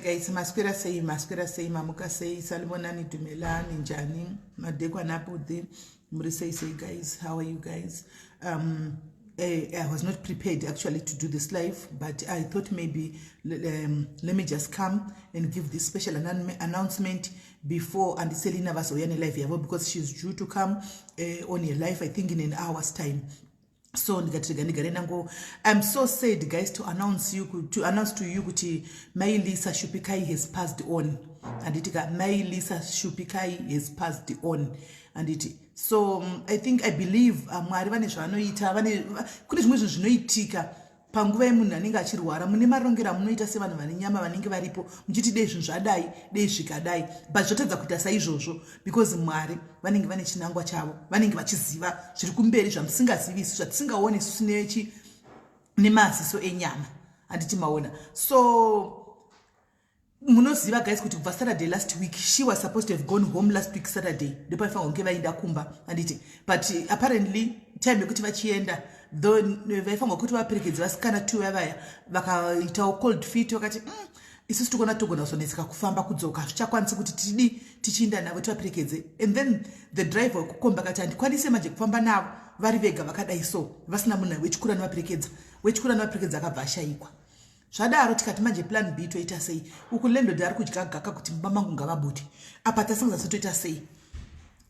guys, masquera say, mamuka say, salmonani dumelani, njani, madekwa napode, say, guys, how are you guys? I was not prepared actually to do this live, but I thought maybe let me just come and give this special announcement before and Selina was on live here because she's due to come on a live, I think in an hour's time. So I'm so sad, guys, to announce to you that my Lisa Shupikai has passed on, and my Lisa Shupikai has passed on, and it. So I believe panguva yemunhu anenge achirwara mune marongero amunoita sevanhu vane nyama vanenge varipo muchiti dei zvinhu zvadai dei zvikadai but zvotadza kuita saizvozvo because Mwari vanenge vane chinangwa chavo vanenge vachiziva zviri kumberi zvamusingazivi isu zvatisingaoni isu nemaziso enyama handiti maona. So munoziva guys kuti kubva Saturday last week she was supposed to have gone home last week Saturday ndipo aifanira kunge vaenda kumba handiti but apparently time yekuti vachienda though vaifanira kuti vaperekedze vasikana 2 vavaya vakaitawo cold feet vakati isusu togona kuzonetseka kufamba kudzoka zvichakwanisi kuti tidi tichienda navo tivaperekedze and then the driver wekukomba akati handikwanise manje kufamba navo vari vega vakadai so vasina munhu wechikura novaperekedza akabva ashayikwa. Zvadaro tikati manje plan B toita sei uku landlord ari kudya gaka kuti mumba mangu ngavabude apa tasangaza toita sei.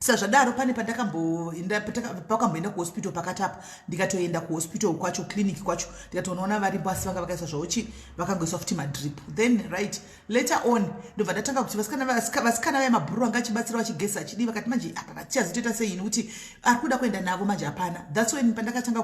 Zvadaro pane pakamboenda kuhospital pakati apa ndikatoenda kuhospital kwacho clinic kwacho ndikatoona vari basi vanga vakaisa zvochi vakangoiswa futi madrip then right later on ndobva ndatanga kuti vasikana vemabhuru vanga achibatsira vachigesa achidi vakati manje apa vatichazotoita sei nokuti ari kuda kuenda navo manje hapana. That's when pandakatanga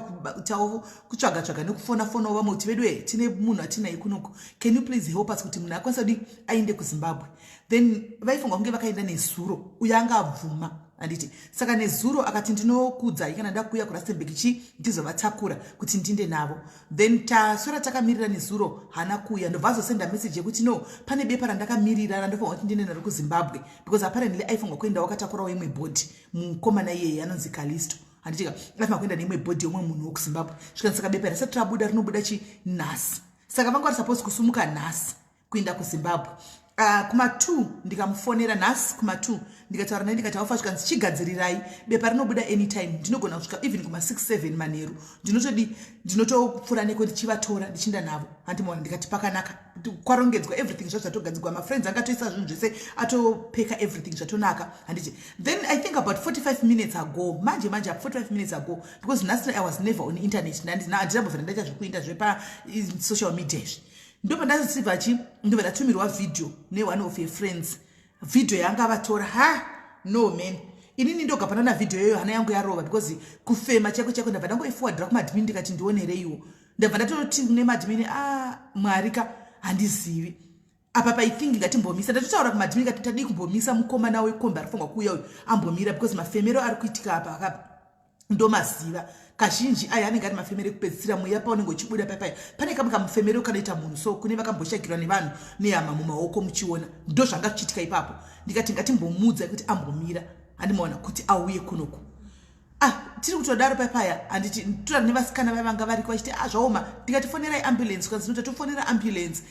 kutsvaga nekufona-fona vamwe kuti vedu tine munhu atinaye kunoku can you please help us kuti munhu akwanisa kudi aende kuZimbabwe then vaifunga kunge vakaenda nezuro uyo anga abvuma handiti saka nezuro akati ndinokudzai kana ndakuuya kuRustenburg ndizovatakura kuti ndinde navo then tasora takamirira nezuro hana kuuya ndobva azosenda message yekuti no pane bepa randakamirira randofanira kuti ndinde naro kuZimbabwe because apparently aifunga kuenda wakatakurawo imwe bhodhi mukomana iyeye anonzi Kalisto handitika aifunga kuenda neimwe bhodhi yomwe munhu wokuZimbabwe saka bepa risati rabuda rinobuda nhasi saka vanga vari supposed kusumuka nhasi kuenda kuZimbabwe. Kuma2 ndikamufonera nhasi kuma2 ndikataura naye ndikati aufa svika ndichigadzirirai bepa rinobuda anytime ndinogona kusvika even kuma6-7 manheru ndinotopfura neko ndichivatora ndichinda navo handimona ndikati pakanaka kwarongedzwa everything zvazvatogadzirwa mafriends angatoisa zvinhu zvese atopeka everything zvatonaka handiti then I think about 45 minutes ago manje 45 minutes ago because nhasi I was never on internet handinambovhera ndaita zvekuinda zvepa social media ndo pandasibva ndobva ndatumirwa video one of your friends video yanga vatora no man inini ndogapana na video yoyo hana yangu yarova because kufema chako ndabva ndangoiforwardira kumadmin ndikati ndionereiwo ndabva ndatoti kune madmin Mwarika handizivi apa I think ngatimbomisa ndatotaura kumadmin ndikati tadi kumbomisa mukomana wekomba arifunga kuuya uyu ambomira because mafemero ari kuitika apa ndomaziva kazhinji anenge ari mafemero ekupedzisira muya paunenge uchibuda papaya pane kamwe kamufemero kanoita munhu so kune vakamboshakirwa nevanhu nehama mumaoko muchiona ndo zvanga zvichiitika ipapo ndikati ngatimbomudza kuti ambomira handimaona kuti auye kunoku tiri kutodaro papaya handiti tora nevasikana vavanga variko vachiti zvaoma ndikatifonerai ambulance kanzi notatofonera ambulance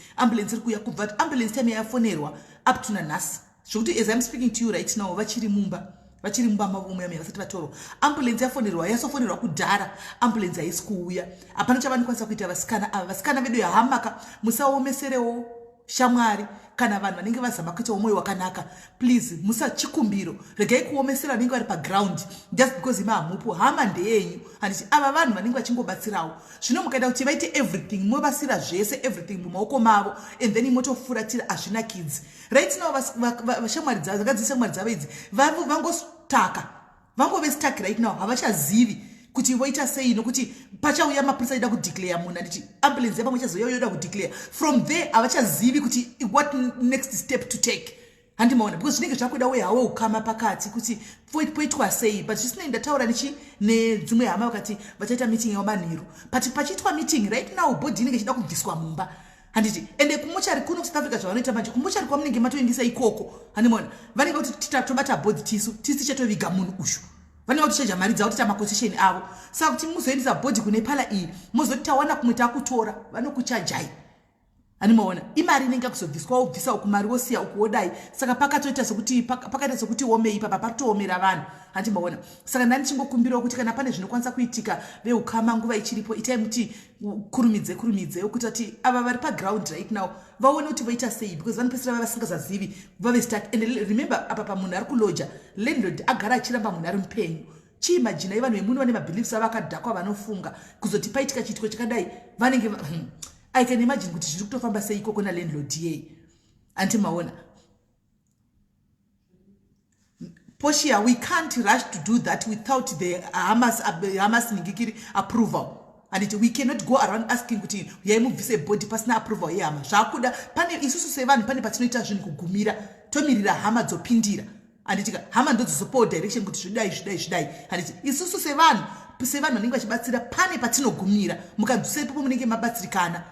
iri kuuya kubva ambulance time yafonerwa up to nanhasi zvokuti as I'm speaking to you right now vachiri mumba mavo muya vasati vatorwa ambulance yafonerwa yasofonerwa kudhara ambulance haisi kuuya hapana chavanofanira kuita vasikana vedu yahamaka musaomeserewo shamwari kana vanhu vanenge vazama kuitawo mwoyo wakanaka please musachikumbiro regai kuomesera vanenge vari paground just because imahamupo hama ndeyenyu handiti ava vanhu vanenge vachingobatsirawo zvino mukaita kuti vaite everything movasira zvese everything mumaoko mavo and then motofuratira hazvina kids right now vashamwari dzavo dzakadzisa shamwari dzavo idzi vangove stuck right now havachazivi kuti voita sei nokuti pachauya mapurisa ida kudeclare munhu handiti ambulance yapamwe chazoya yoda kudeclare from there havachazivi kuti what next step to take handimaona because zvinenge zvakuda we hawo ukama pakati kuti poitwa sei but zvisinei ndataura nedzimwe hama vakati vachaita meeting yamanheru but pachiitwa meeting right now bhodhi inenge ichida kubviswa mumba handiti ende kumuchari kuno South Africa zvavanoita manje kumuchari kwamunenge matoendisa ikoko handimaona vanenge kuti titatobata bhodhi tisi tichatoviga munhu ushu vanenge kutochaja mari dzavo tita maposition avo saka kuti muzoendesa bhodhi kune pala iyi muzoti tawana kumwe takutora vanokuchajai Animaona imari inenge kuzobviswa ubvisa ukumari wosiya ukuodai saka pakatoita sokuti omei papa patoomera vanhu handimaona saka ndani chingokumbirawo kuti kana pane zvinokwanisa kuitika veukama nguva ichiripo itai muti kurumidze kuitira kuti ava vari paground right now vaone kuti voita sei because vanopesera vava vasingazazivi vave stuck and remember apa pamunhu ari kuloja landlord agara achiramba munhu ari mupenyu chiimajinai vanhu vemuno vane mabeliefs ava akadhakwa vanofunga kuzoti paitika chiitiko chakadai vanenge I can imagine kuti zviri kutofamba sei ikoko na landlord yei antimaona Portia, we can't rush to do that without the Hamas ningikiri approval. And we cannot go around asking kuti yaimubvise body pasina approval yehama. Zvakuda pane isusu sevanhu pane patinoita zvinhu kugumira tomirira hama dzopindira. Anditika hama ndodzizopawo direction kuti zvidai. Anditi isusu sevanhu vanenge vachibatsira pane patinogumira mukadzvisa ipapo munenge mabatsirikana.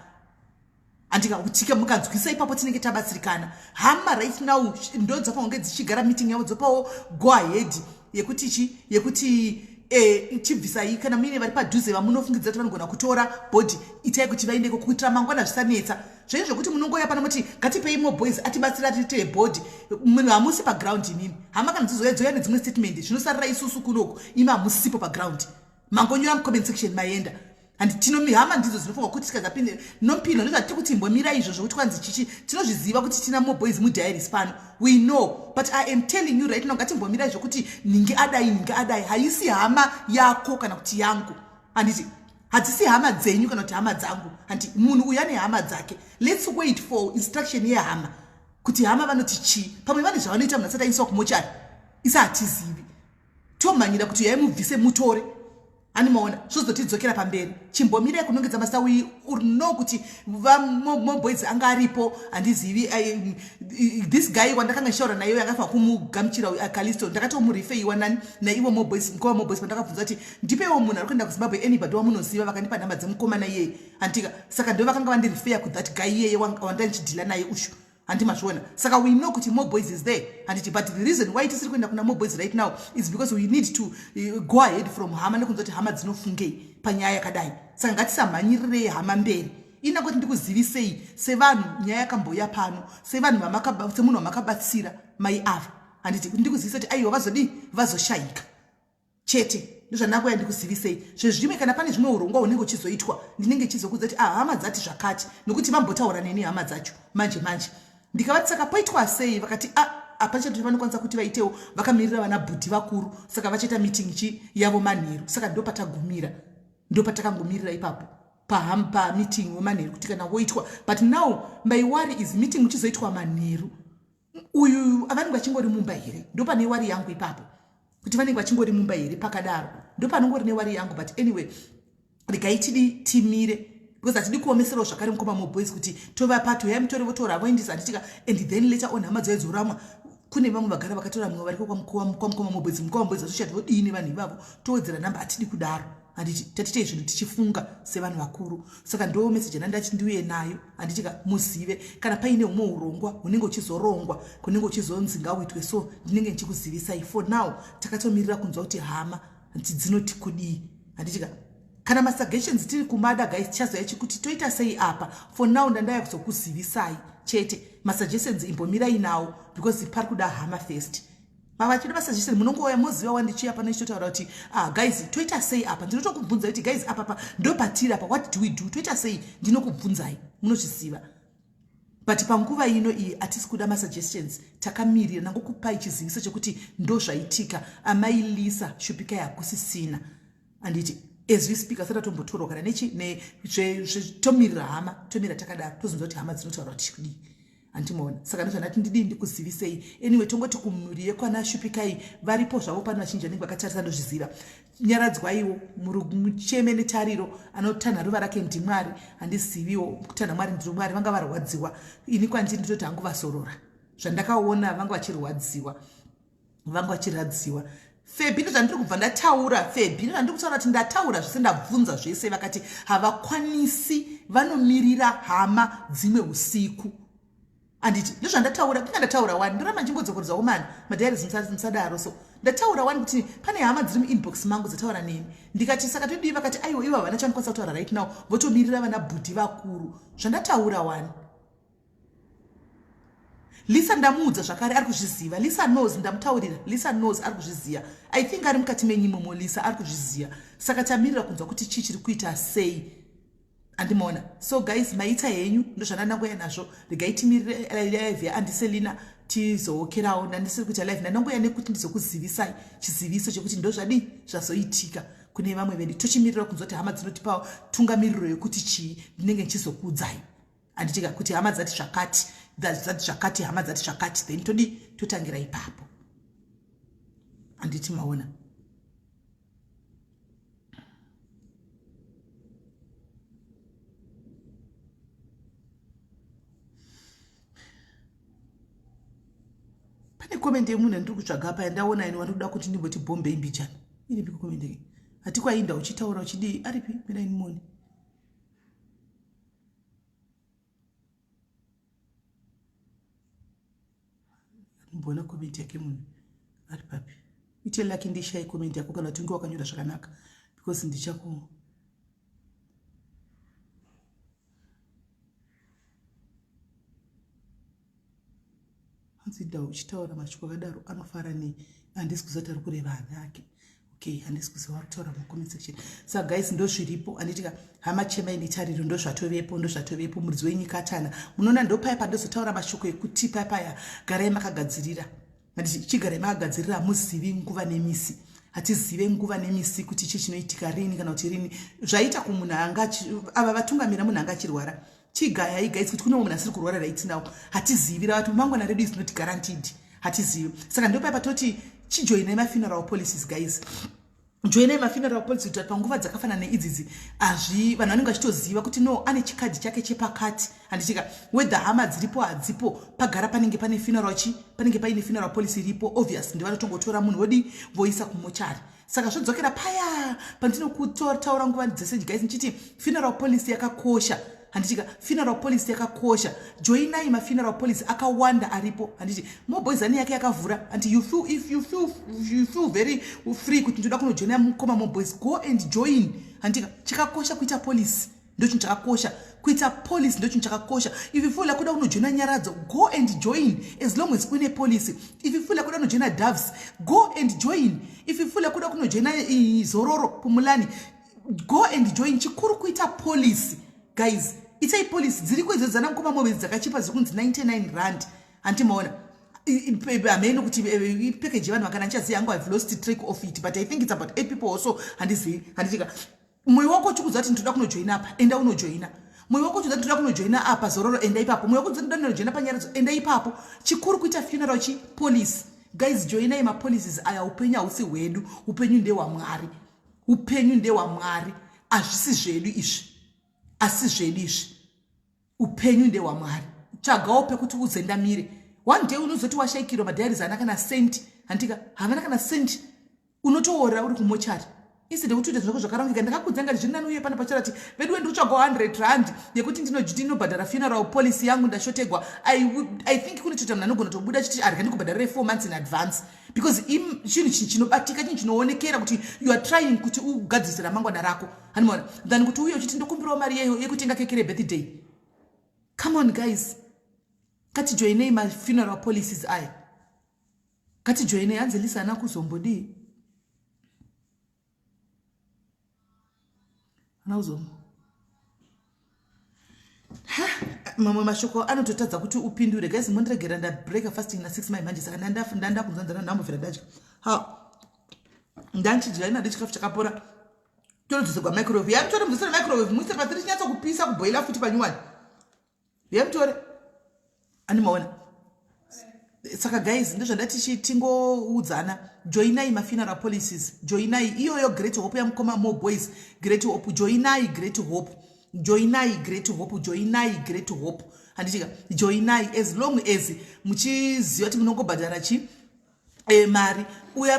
Andika kutika mukanzwisa ipapo tinenge tabatsirikana. Hama right now ndo dzafanonge dzichigara meeting yavo dzopawo go ahead yekuti chibvisai kana muine vari padhuze vamunofungidza kuti vanogona kutora bhodhi itai kuti vaendeko kuitira mangwana zvisanetsa zvenyu zvokuti munongoya pano muti ngatipei more boys atibatsira tiitire bhodhi munhu hamusi paground inini hama kana dzizoedzoya nedzimwe statement zvinosarira isusu kunoko imi hamusipo paground mangonyora mucomment section maenda and tinomihama ndidzo zinofunga kuti tikazapinde nompino ndozvati kuti mbomira izvo zvokuti kwanzi chichi tinozviziva kuti tina more boys mudiaries pano we know but I am telling you right now ngati mbomira izvo kuti ninge adai haisi hama yako kana kuti yangu anditi hadzisi hama dzenyu kana kuti hama dzangu anti munhu uya nehama dzake let's wait for instruction yehama kuti hama vanoti chi pamwe vane zvavanoita munhu asati aiswa kumochari isa hatizivi tomhanyira kuti yaimubvise mutore animaona zvozotidzokera pamberi chimbomira kunongedza masta urino kuti moboys anga aripo handizivi this guy wandakanga shaura naye yakafa kumugamuchira Kalisto ndakatomurifeiwa nani naivo moboys mukova moboys pandakabvunza kuti ndipewo munhu ari kuenda kuZimbabwe anybody wamunoziva vakandipa nhamba dzemukomana iyeye antika saka ndo vakanga vandirifeya kuthat guy iyeye wandandichidhila naye ushu handimazviona saka we know kuti more boys is there and but the reason why tisiri kuenda kuna more boys right now is because we need to go ahead from hama nekunzwa kuti hama dzinofungei panyaya yakadai saka ngatisamhanyirirei hama mberi ina kuti ndikuzivisei sevanhu nyaya yakamboya pano semunhu wamakabatsira mai ava handiti kuti ndikuzivisa kuti aiwa vazoshayika chete ndozvandakuya ndikuzivisei zvezvimwe kana pane zvimwe urongwa hunenge uchizoitwa ndinenge chizokudza kuti hama dzati zvakati nokuti vambotaura neni hama dzacho manje ndikavati saka poitwa sei vakati hapana chato vanokwanisa kuti vaitewo vakamirira vana bhudhi vakuru saka vachaita meeting yavo manheru saka ndopatagumira ndopatakangomirira ipapo pameeting wemanheru kuti kana woitwa but now my worry is meeting uchizoitwa manheru uyu avanenge vachingori mumba here ndopane wari yangu ipapo kuti vanenge vachingori mumba here pakadaro ndopanongori newari yangu but anyway rikaitidi timire because hatidi kuomeserawo zvakare mukoma moboys kuti tovapato yamutore votora voendisa handitika and then later on hama dzaidzoramwa kune vamwe vagara vakatora mumwe variko kwamukoma moboys mukoma moboys atochati vodini vanhu ivavo towedzera namba hatidi kudaro handiti tatitei zvinhu tichifunga sevanhu vakuru saka ndo meseji yandandati ndiuye nayo handitika muzive kana paine humwe urongwa hunenge uchizorongwa kunenge uchizonzi ngauitwe so ndinenge ndichikuzivisai for now takatomirira kunzwa kuti hama handiti dzinoti kudii handitika kana masuggestions tiri kumada guys chazoya chikuti toita sei apa for now ndandaya kuzokuzivisai chete masuggestions imbomirai nawo because pari kuda hama first vachida masuggestion munongoya moziva wandichiya pana ichitotaura kuti guys toita sei apa ndinotokubvunzai kuti guys apa ndopatiri apa what do we do toita sei ndinokubvunzai munochiziva but panguva ino iyi hatisi kuda masuggestions takamirira nangokupai chiziviso chekuti ndo zvaitika amailisa shupikai hakusisina anditi as we speak asati atombotorwa kana tomirira hama tomirira takadaro tozonzwa kuti hama dzinotaura kuti chikudii handimoona saka ndozvanati ndidii ndikuzivisei anyway tongoti kumhuri yekwana shupikai varipo zvavo pano vachinji vanenge vakatarisa ndozviziva nyaradzwaiwo mucheme netariro anotanha ruva rake ndimwari handiziviwo kutanha mwari ndiro mwari vanga varwadziwa ini kwandiri nditoti hangu vasorora zvandakaona vanga vachiradziwa Febi ndozvandiri kubva ndataura Febi ndozvandiri kutaura kuti ndataura zvese ndabvunza zvese vakati havakwanisi vanomirira hama dzimwe usiku anditi ndozvandataura kunga ndataura wani ndoramba nchimbodzokorodzawo mani madhairis musadaro so ndataura wani kuti pane hama dziri muinbox mangu dzataura neni ndikati saka todii vakati aiwa ivo havana chandikwanisa kutaura right now votomirira vana bhudhi vakuru zvandataura wani Lisa ndamuudza zvakare ari kuzviziva. Lisa knows, ndamutaurira. Lisa knows ari kuzviziva. I think ari mukati menyimomo Lisa ari kuzviziva. Saka tamirira kunzwa kuti chii chiri kuita sei. Andimona. So guys, maita henyu ndozvandangoya nazvo. Regai timirire live yaAndiselina tizokerawo. Ndandisiri kuita live ndangoya nekuti ndizokuzivisai chiziviso chekuti ndozvadi zvazoitika kune vamwe vedu. Tochimirira kunzwa kuti hama dzinotipawo tungamiriro yokuti chii ndinenge ndichizokuudzai. Anditika kuti hama dzati zvakati, dzati zvakati, hama dzati zvakati, then todi totangira ipapo. Anditi maona. Pane comment yemunhu ndiri kutsvaga apa yandaona ino wanoda kuti ndimboti bombe imbichana. Iripi comment iyi? Hatikwainda uchitaura uchidi aripi mina inimoni. Mbona comment yake munhu ari papi? Ite lucky ndishai comment yako kana tunge wakanyora zvakanaka because ndichako hanzida uchitaura mashoko akadaro anofara nei handisi kuzoti ari kureva hana yake. Okay, handisi kuziva kutaura mucomment section. So guys, ndo zviripo anditika hama chema ine tariro ndo zvatovepo muridzi wenyika atana. Munoona ndo paya pandozotaura mashoko ekuti paya garai makagadzirira. Handiti chigarai makagadzirira muzivi nguva nemisi. Hatizive nguva nemisi kuti chii chinoitika rini kana kuti rini. Zvaita kumunhu anga ava vatungamira munhu anga achirwara. Chigaya guys kuti kuno munhu asiri kurwara right now. Hatizivira vatu mangwana redu is not guaranteed. Hatizivi. Saka ndo paya patoti chijoinai mafuneral policies guys. Joinai mafuneral policies kuti panguva dzakafanana neidzizi vanhu vanenge vachitoziva kuti no ane chikadhi chake chepakati. Handitika whether hama dziripo hadzipo pagara panenge pane funeral panenge paine funeral policy iripo obvious ndivanotongotora munhu wodi voisa kumochari. Saka zvodzokera paya pandinotaura nguva dzese guys ndichiti funeral policy yakakosha. Handitika funeral policy yakakosha. Joinai mafuneral policy akawanda aripo. Handiti moboys ani yake yakavhura and you feel very free kuti ndoda kunojoina mukoma moboys, go and join. Handika chakakosha kuita policy ndocho chakakosha. Kuita policy ndocho chakakosha. If you feel like kuda kunojoina nyaradzo, go and join as long as kune policy. If you feel like kuda kunojoina doves, go and join. If you feel like kuda kunojoina zororo pumulani, go and join. Chikuru kuita policy guys. Itai policy dziriko idzo dzana mukoma mobe dzakachipa zikunzi 99 rand. Antimaona ameno kuti package vanhu vakana nchazi yangu I've lost track of it, but I think it's about 8 people also. Handitika moyo wako chikuza kuti ndoda kunojoina apa enda unojoina. Moyo wako chikuza ndoda kunojoina apa zororo enda ipapo. Moyo wako chikuza ndoda kunojoina panyaradzo enda ipapo. Chikuru kuita funeral police guys. Joinai ma policies aya. Upenyu hausi hwedu, upenyu ndewa Mwari. Upenyu ndewa Mwari, azvisi zvedu izvi. Asi zvedu upenyu ndewa Mwari. Chagawo pekuti uzendamire. One day unozoti washaikirwa madhairies ana kana sent. Handika havana kana sent unotoora uri kumochari. Iside kuti zvako zvakarongeka ndakakudzenga ndizvinani uye pana pacharati vedu wendi uchago 100 rand yekuti ndinobhadhara funeral policy yangu ndashotegwa. I think kune chito mna anogona tobuda chiti arika ndikubhadhara 4 months in advance because chinhu chinobatika chinhu chinoonekera kuti you are trying kuti ugadzisira mangwana rako. Hanimona than kuti uye uchiti ndokumbirawo mari yekutenga keke birthday. Come on guys, kati joinei ma funeral policies aya. Kati joinei anzelisa ana kuzombodi nauzomo. Mamwe mashoko anototadza kuti upindure guys. Mondiregera nda break fasting na 6 manje saka ndanda kunzanzana ndambovira dacha ndanchidya ina ndichikafu chakapora tonodzosegwa microwave yamutore muzosera microwave muise patiri chinyatso kupisa kuboila futi panyuwani yamutore animaona. Saka guys ndozvandati tingoudzana. Joinai mafuneral policies. Joinai iyoyo Great Hope yamukoma more boys. Great Hope joinai Great Hope. Joinai Great Hope. Joinai Great Hope. Handitika joinai as long as muchiziva kuti munongobhadhara mari uya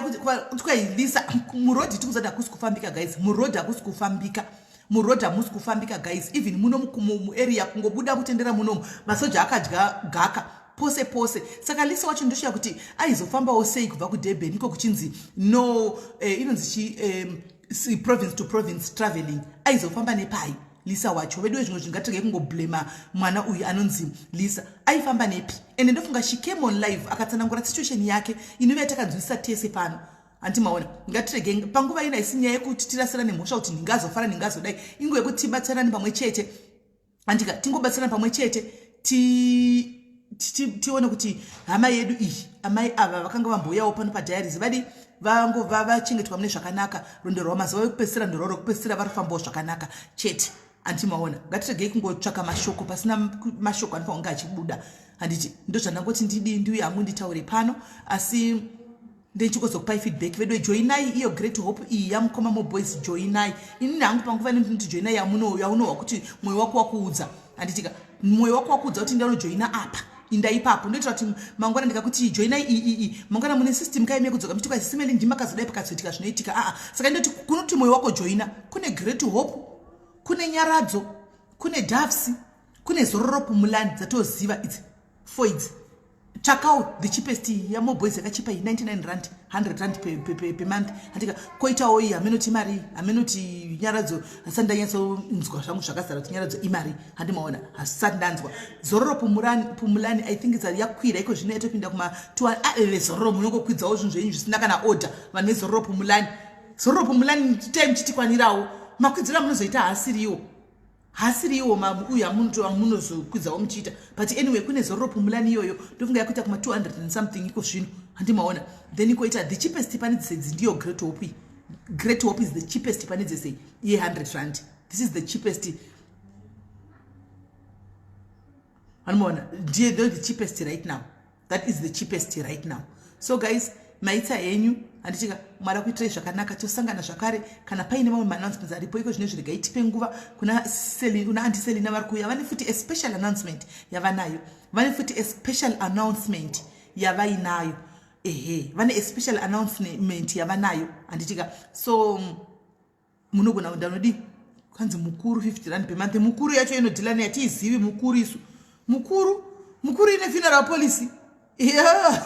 tikailisa murodhi tikuzati hakusi kufambika guys. Murodhi hakusi kufambika. Murodhi hamusi kufambika guys. Even muno muarea kungobuda kutendera munomu masoja akadya gaka pose. Saka Lisa wacho ndoshiya kuti aizofambawo sei kubva kuDurban iko kuchinzi no inonzi province to province traveling aizofamba nepai Lisa wacho vedu zvimwe zvingatege kungoblema mwana uyu anonzi Lisa aifamba nepi ende ndofunga she came on live akatsanangura situation yake inove yatakanzwisisa tese pano antimaona ngatirege panguva ina isinya yekuti tirasirane mhosva kuti ndingazofara ndingazodai ingo yekuti tibatsirane pamwe chete andika tingobatsirane pamwe chete tione kuti hama yedu iyi amai ava vakanga vambouyawo pano padiaries vadi vangova vachengetwa mune zvakanaka rondo rwamazuva ekupedzisira ndororo rekupedzisira vari kufambawo zvakanaka chete antimaona ngatiregei kungotsvaka mashoko pasina mashoko anofanira kunge achibuda handiti ndo zvandangoti ndidi ndiuye hangu nditaure pano asi ndichikozokupai feedback vedu joinai iyo Great Hope iyi yamukoma moboys joinai inini hangu panguva ndinoti joinai yaunohwa kuti mwoyo wako wakuudza handitika mwoyo wako wakuudza kuti ndanojoina apa inda ipapo ndoita kuti mangwana ndikakuti joinai iyi mangwana mune system kaime kudzoka mituka simeli ndimakazodai pakazoitika zvinoitika saka ndoti kunoti mwoyo wako joina kune Great Hope kune nyaradzo kune Doves kune Zororo Pumulani dzatoziva idzi foids chakao the cheapest ya moboys yakachipa 99 rand 100 rand per month handika koitawo iyi amenoti mari amenoti nyaradzo asandanyatso nzwa zvangu zvakazara kuti nyaradzo imari handimaona hasandanzwa Zororo Pumulani I think it's yakwira iko zvino yatopinda kuma Zororo munongokwidzawo zvinhu zvenyu zvisina kana order vane Zororo Pumulani time chitikwanirawo makwidzira munozoita hasiriwo uya muntu amunozokwidzawo muchiita but anyway kune Zororo Pumulani iyoyo ndofunga yakuita kuma 200 and something iko zvino handimaona then ikoita the cheapest pane dzese ndiyo Great Hope. Great Hope is the cheapest pane dzese ye 100 rand. This is the cheapest. Handimaona ndiyo the cheapest right now. That is the cheapest right now. So guys, maita yenyu handitika mara kuitira zvakanaka tosangana zvakare kana paine mamwe announcements aripo iko zvine zvirega itipe nguva kuna anti-Selina vari kuuya vane futi a special announcement yavanayo vane futi a special announcement yavainayo vane a special announcement yavanayo handitika so munogona kundanodi kanzi mukuru 50 rand per month mukuru yacho inodhilana yatiizivi mukuru isu mukuru ine funeral policy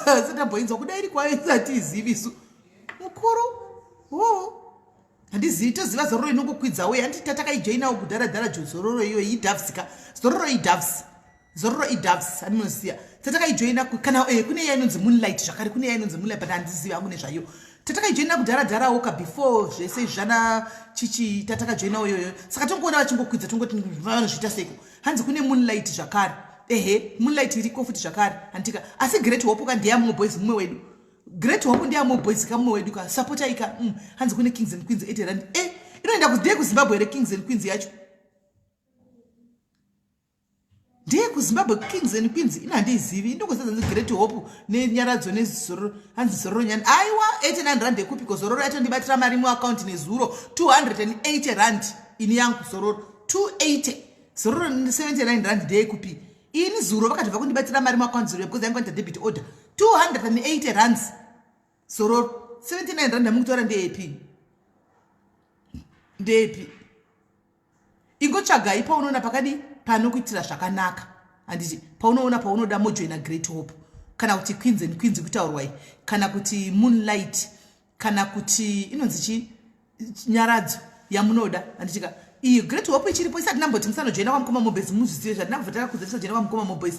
satamboinzwa kudai iri kwayo satiizivi isu mukuru handizivi toziva Zororo inongokwidzawo handiti tatakaijoinawo kudharadhara Zororo iyo idavsika Zororo idavs handinoziva tatakaijoina kana kune iya inonzi Moonlight zvakare kune iya inonzi Moonlight but handizivi hangu nezvayo tatakaijoina kudharadharawo before zvese zvana chichi tatakajoinawo iyoyo saka tongoona vachingokwidza tongoti vanozviita seiko hanzi kune Moonlight zvakare Moonlight iriko futi zvakare handika asi Great Hope kandiya moboys mumwe wedu Great Hope ndiya moboys kamumwe wedu ka support aika hanzi kune Kings and Queens 80 rand inoenda kuziye kuZimbabwe re Kings and Queens yacho ndiye kuZimbabwe Kings and Queens inandizivi ndongosadza Great Hope nenyaradzo nezororo hanzi Zororo nyani aiwa 89 rand ekupiko Zororo yacho ndibatira mari mu account nezuro 280 rand ini yangu Zororo 280 Zororo 79 rand ndeyekupi ini zuro vakatobva kundibatira mari mu account zuro because yangu debit order 280 rands Zororo 79 rand amukutora ndeyepi ingotsvagai paunoona pakadi panokuitira zvakanaka handiti paunoona paunoda mojoina Great Hope kana kuti Queens and Queens kutaurwai kana kuti Moonlight kana kuti inonzi nyaradzo yamunoda handitika iyo Great Hope ichiripo isati namboti musanojoina kwamukoma moboys muzvizive zvatinabva takakudza tisajoina kwamukoma moboys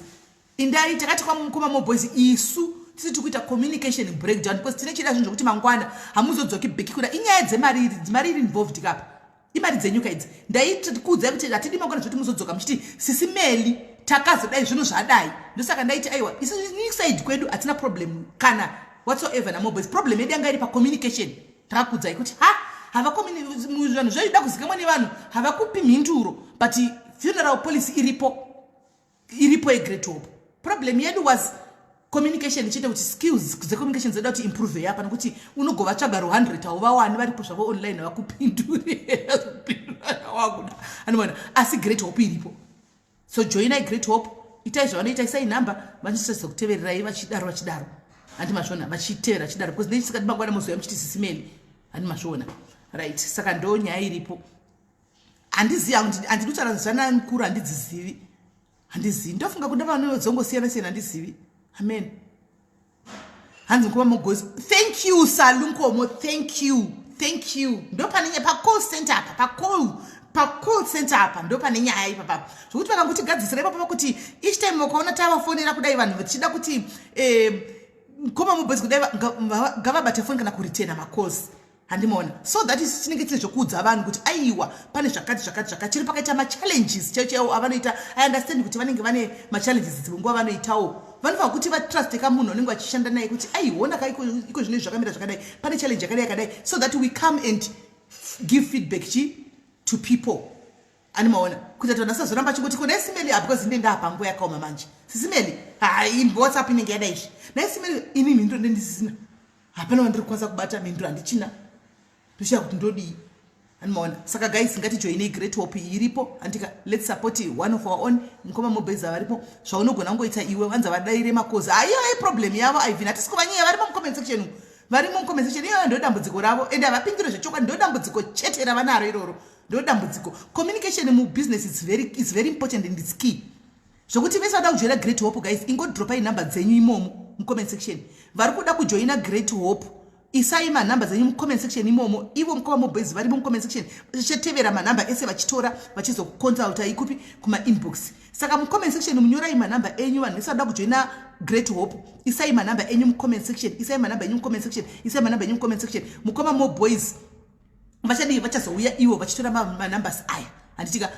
indai takati kwamukoma moboys isu tisi tikuita communication breakdown because tine chida zvinhu zvokuti mangwana hamuzodzoki bheki kuda inyaya dzemari iri involved kapa imari dzenyuka idzi ndaikuudzai kuti hatidi mangwana zvoti muzodzoka muchiti SIS MELLY takazodai zvinhu zvadai ndosaka ndaiti aiwa isu side kwedu hatina problem kana whatsoever namoboys problem yedu yanga iri pacommunication takakuudzai kuti zvanhu zvaida kuzikamwa nevanhu havakupi mhinduro but funeral policy iripo yeGreat Hope problem yedu was communication ichiita kuti skills dzecommunication dzeda kuti improve yapa nokuti unogova tsvaga 100 hauvawani varipo zvavo online havakupindure wakuda anoona asi Great Hope iripo so joinai Great Hope itai zvavanoita isai nhamba vanochitarisa kutevererai vachidaro handimazvona vachitevera chidaro because nechisikati mangwana muzoya muchiti SIS MELLY handimazvona right saka ndo nyaya iripo handizivi handidi kutaura zvana mukuru handidzizivi ndofunga kuti vanozongosiyana handizivi amen hanzi mukoma mogozi thank you salunkomo thank you ndo panenge pacall center apa call center apa ndo pane nyaya ipapa zvokuti vakanguti gadzisira ipapa kuti each time ukaona tavafonera kudai vanhu vachida kuti mukoma mobhozi kudai ngavabate foni kana kuritena macalls handimaona so that is chinenge chiri zvokuudza vanhu kuti aiwa pane zvakati chiri pakaita machallenges chaiwo avanoita I understand kuti vanenge vane machallenges dzimwe nguva vanoitawo vanofana kuti vatrusteka munhu unenge vachishanda naye kuti aiona iko zvinhu zvakamira zvakadai pane challenge yakadai so that we come and give feedback to people animaona kuti vanhu vasazoramba chingoti kuna SIMELLY because inde ndapanguva yakaoma manje SIMELLY WhatsApp inenge yada izvi SIMELLY ini mhinduro ndendisisina hapana wandiri kukwanisa kubata mhinduro handichina ndoshaya kuti ndodii animaona saka guys ngatijoine Great Hope iripo andika let's support one of our own mukoma mobheza varipo zvaunogona ngoita iwe wanza vadaire makozi aiyo problem yavo aivhina hatisi kuvanyaya varimo mucomment section varimo mucomment section iyo ndo dambudziko ravo ende havapindure zvechokwadi ndo dambudziko chete ravanaro iroro ndo dambudziko communication mubusiness is very important and it's key zvokuti vese vada kujoina Great Hope guys ingodropai nhamba dzenyu imomo mucomment section vari kuda kujoina Great Hope isai manhamba dzenyu mucomment section imomo ivo mukoma mobhezi varimo mucomment section vachatevera manhamba ese vachitora vachizokonsulta ikupi kumainbox saka mucomment section munyorai manhamba enyu vanhu vese vada kujoina Great Hope isai manhamba enyu mucomment section isai manhamba enyu mucomment section isai manhamba enyu mucomment section mukoma moboys vachadii vachazouya ivo vachitora manhambas aya handitika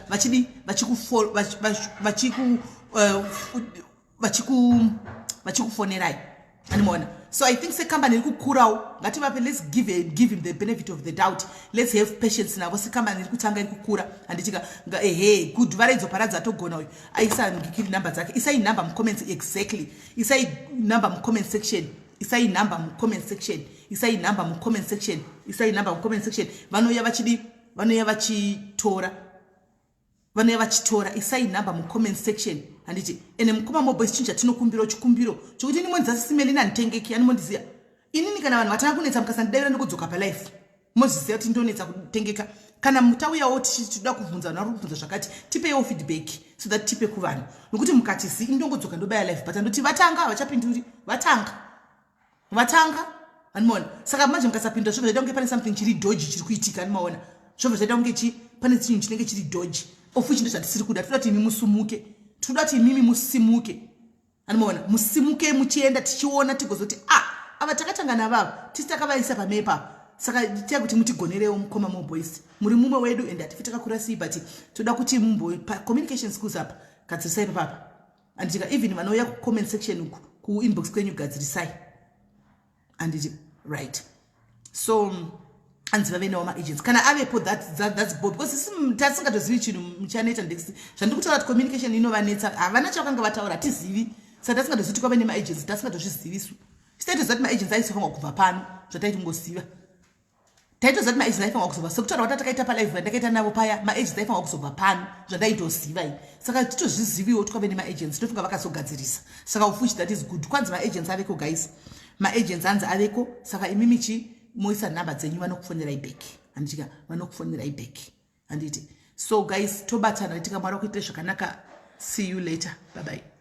vachikufonerai animaona so I think sekambani iri kukurawo ngativape let's give him the benefit of the doubt let's have patience navo sekambani iri kutanga iri kukura handitika good varaidzo paradza atogona uyu aisangikiri nhamba dzake isai nhamba mucomment exactly isai nhamba mucomment section isai nhamba mucomment section isai nhamba mucomment section isai nhamba mucomment section vanoya vachitora isai nhamba mucomment section handiti ene mukoma moboys chinja tinokumbiro chikumbiro chokuti ini monzi SIMELLY nanitengeki animondiziya inini kana vanhu vatanga kunetsa mukasandidaira ndokudzoka palife moziziya kuti ndonetsa kutengeka kana mutauyawo tichida kubvunza vanhu vari kubvunza zvakati tipewo feedback so that tipe kuvanhu nokuti mukati zi indongodzoka ndobaya life but andoti vatanga havachapinduri vatanga animaona saka manje mukasapindura zvobva zvaita kunge pane something chiri dodge chiri kuitika animaona zvobva zvaita kunge pane chinhu chinenge chiri dodge ofu chinhu zvatisiri kuda toda kuti imi musumuke toda kuti imimi musimuke animaona musimuke muchienda tichiona tigozoti ava takatanga navavo tisi takavaisa pamepa saka tia kuti mutigonerewo mukoma moboys muri mumwe wedu ende hatifi takakura sei but toda kuti communication skills apa gadzirisai papapa anditika even vanouya kucomment section kuinbox kwenyu gadzirisai anditi right so anzi vave nawo maagents kana avepo that's both because tasingatozivi chinhu muchaneta ndekisi zvandiri kutaura kuti communication inovanetsa havana chavakanga vataura hatizivi saka tasingatozivi kuti kwave nemaagents tasingatozvizivisu taitoziva kuti maagents aisofangwa kubva pano zvataiti kungosiva taitoziva kuti maagents aifangwa kuzobva sekutaura kuti takaita palive vandakaita navo paya maagents aifangwa kuzobva pano zvandaitoziva i saka titozviziviwo kuti kwave nemaagents tofunga vakazogadzirisa saka ufuchi that is good kwanzi maagents aveko guys maagents anzi aveko saka imimichi moisa nhamba dzenyu vanokufonerai back handitika vanokufonerai back handiti so guys tobatana tikamwara kuitire zvakanaka see you later bye bye